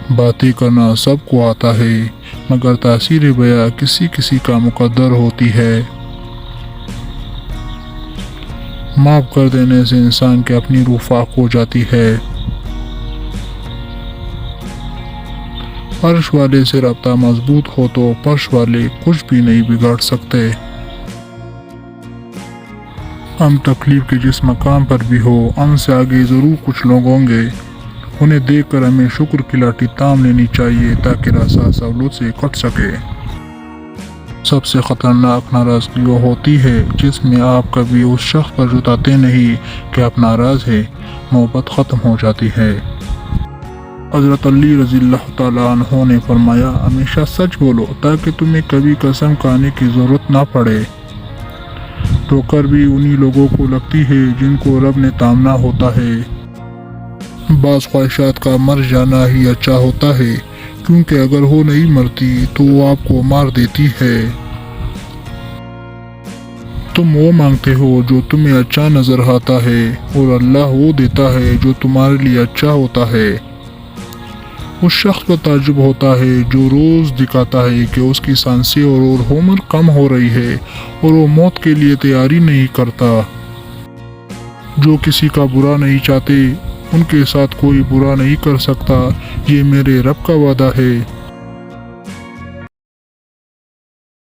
باتیں کرنا سب کو آتا ہے، مگر تاثیر بیاں کسی کسی کا مقدر ہوتی ہے۔ معاف کر دینے سے انسان کی اپنی روح پاک ہو جاتی ہے۔ عرش والے سے رابطہ مضبوط ہو تو فرش والے کچھ بھی نہیں بگاڑ سکتے۔ ہم تکلیف کے جس مقام پر بھی ہو، ہم سے آگے ضرور کچھ لوگ ہوں گے، انہیں دیکھ کر ہمیں شکر کی لاٹھی تام لینی چاہیے تاکہ راستہ سہولت سے کٹ سکے۔ سب سے خطرناک ناراضگی وہ ہوتی ہے جس میں آپ کبھی اس شخص پر جتاتے نہیں کہ آپ ناراض ہیں، محبت ختم ہو جاتی ہے۔ حضرت علی رضی اللہ تعالیٰ عنہ نے فرمایا، ہمیشہ سچ بولو تاکہ تمہیں کبھی قسم کھانے کی ضرورت نہ پڑے۔ ٹھوکر بھی انہی لوگوں کو لگتی ہے جن کو رب نے تامنا ہوتا ہے۔ بعض خواہشات کا مر جانا ہی اچھا ہوتا ہے، کیونکہ اگر وہ نہیں مرتی تو وہ آپ کو مار دیتی ہے۔ تم وہ مانگتے ہو جو تمہیں اچھا نظر آتا ہے، اور اللہ وہ دیتا ہے جو تمہارے لیے اچھا ہوتا ہے۔ اس شخص کو تعجب ہوتا ہے جو روز دکھاتا ہے کہ اس کی سانسیں اور عمر کم ہو رہی ہے، اور وہ موت کے لیے تیاری نہیں کرتا۔ جو کسی کا برا نہیں چاہتے، ان کے ساتھ کوئی برا نہیں کر سکتا، یہ میرے رب کا وعدہ ہے۔